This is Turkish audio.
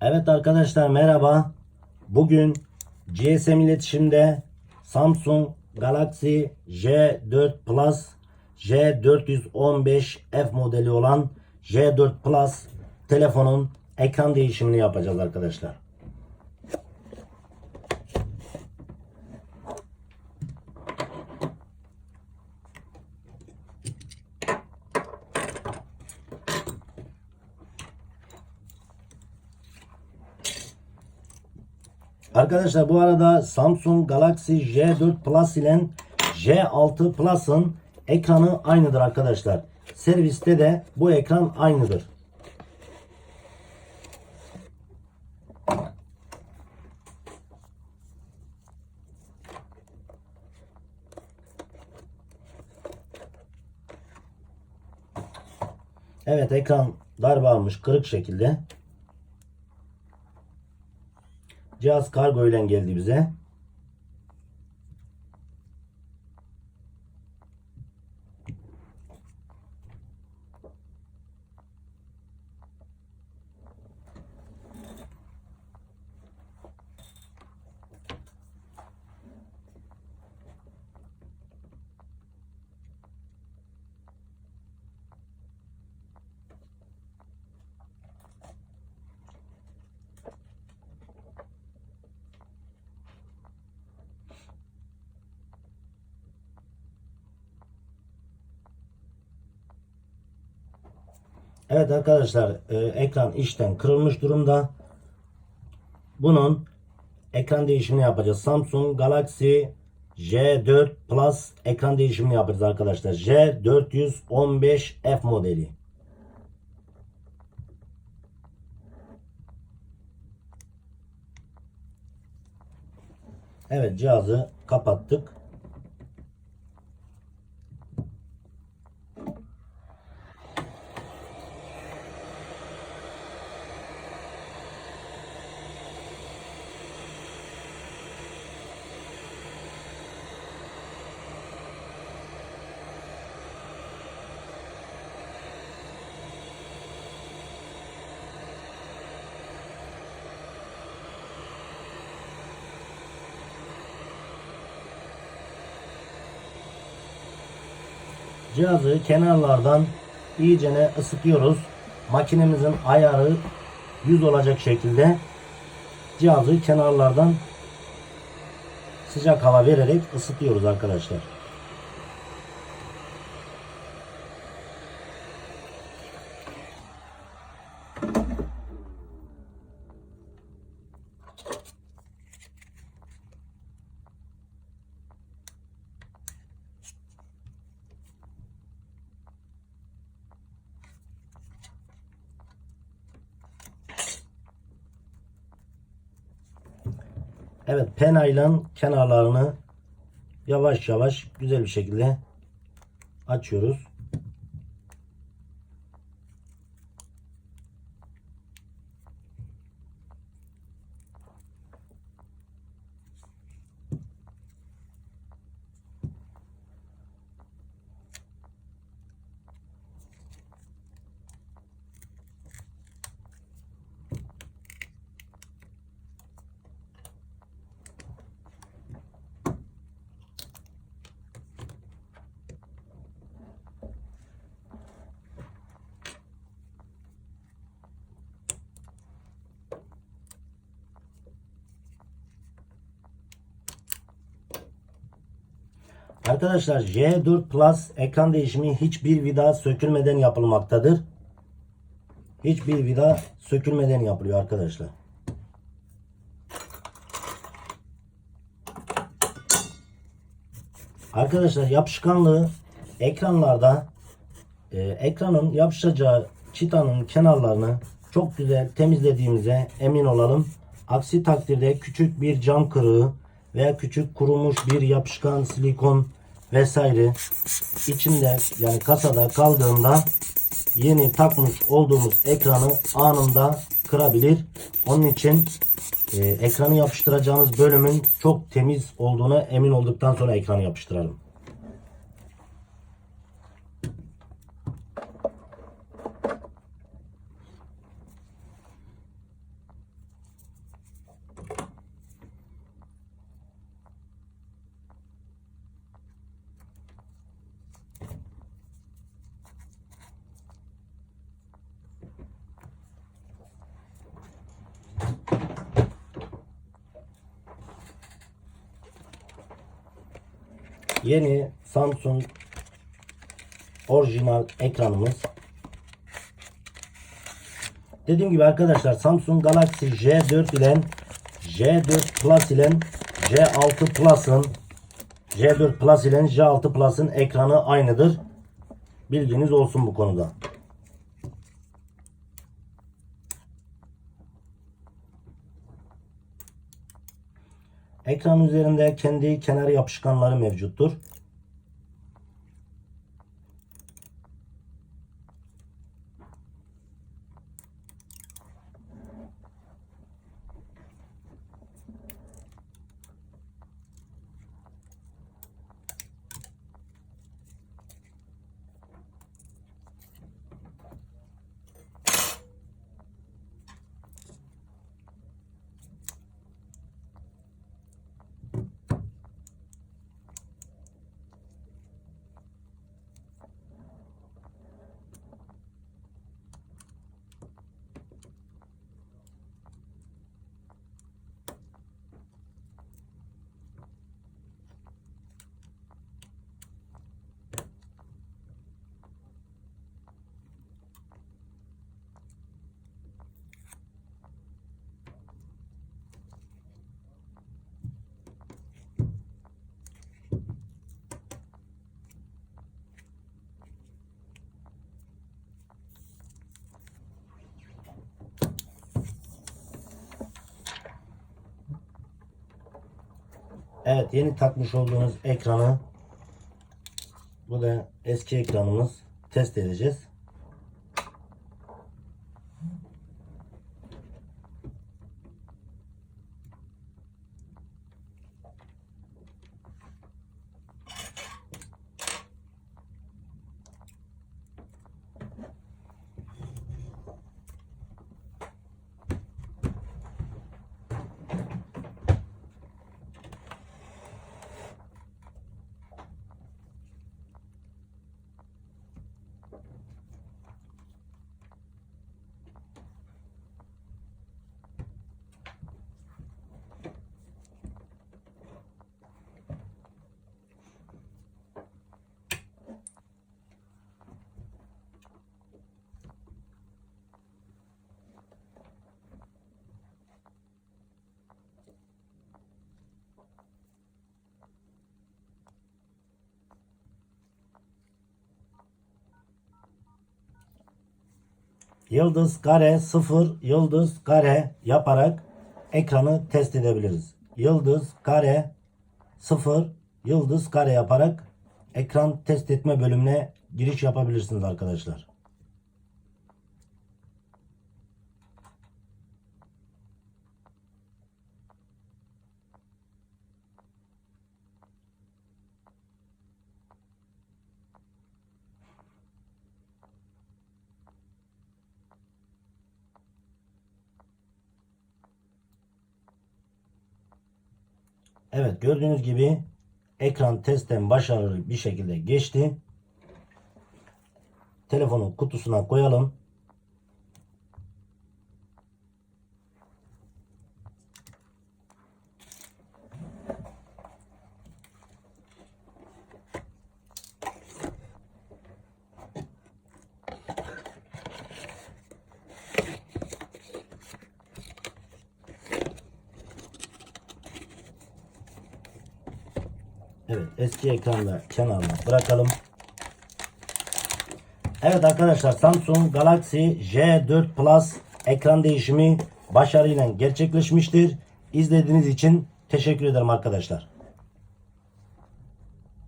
Evet arkadaşlar, merhaba. Bugün GSM iletişimde Samsung Galaxy J4 Plus J415F modeli olan J4 Plus telefonun ekran değişimini yapacağız arkadaşlar. Arkadaşlar, bu arada Samsung Galaxy J4 Plus ile J6 Plus'ın ekranı aynıdır arkadaşlar. Serviste de bu ekran aynıdır. Evet, ekran darbe almış, kırık şekilde. Cihaz kargo ile geldi bize. Evet arkadaşlar, ekran işten kırılmış durumda. Bunun ekran değişimini yapacağız. Samsung Galaxy J4 Plus ekran değişimini yapacağız arkadaşlar. J415F modeli. Evet, cihazı kapattık. Cihazı kenarlardan iyicene ısıtıyoruz. Makinemizin ayarı 100 olacak şekilde cihazı kenarlardan sıcak hava vererek ısıtıyoruz arkadaşlar. Evet, penayla kenarlarını yavaş yavaş güzel bir şekilde açıyoruz. Arkadaşlar, J4 Plus ekran değişimi hiçbir vida sökülmeden yapılmaktadır. Hiçbir vida sökülmeden yapılıyor arkadaşlar. Arkadaşlar, yapışkanlığı ekranlarda ekranın yapışacağı çıtanın kenarlarını çok güzel temizlediğimize emin olalım. Aksi takdirde küçük bir cam kırığı veya küçük kurumuş bir yapışkan silikon vesaire içinde, yani kasada kaldığında yeni takmış olduğumuz ekranı anında kırabilir. Onun için ekranı yapıştıracağımız bölümün çok temiz olduğuna emin olduktan sonra ekranı yapıştıralım. Yeni Samsung orijinal ekranımız. Dediğim gibi arkadaşlar, Samsung Galaxy J4 ile J4 Plus ile J6 Plus'ın J4 Plus ile J6 Plus'ın ekranı aynıdır. Bilginiz olsun bu konuda. Ekran üzerinde kendi kenar yapışkanları mevcuttur. Evet, yeni takmış olduğunuz ekranı, bu da eski ekranımız, test edeceğiz. Yıldız kare 0 yıldız kare yaparak ekranı test edebiliriz. Yıldız kare 0 yıldız kare yaparak ekran test etme bölümüne giriş yapabilirsiniz arkadaşlar. Evet, gördüğünüz gibi ekran testten başarılı bir şekilde geçti. Telefonun kutusuna koyalım. Evet, eski ekranla kenarına bırakalım. Evet arkadaşlar, Samsung Galaxy J4 Plus ekran değişimi başarıyla gerçekleşmiştir. İzlediğiniz için teşekkür ederim arkadaşlar.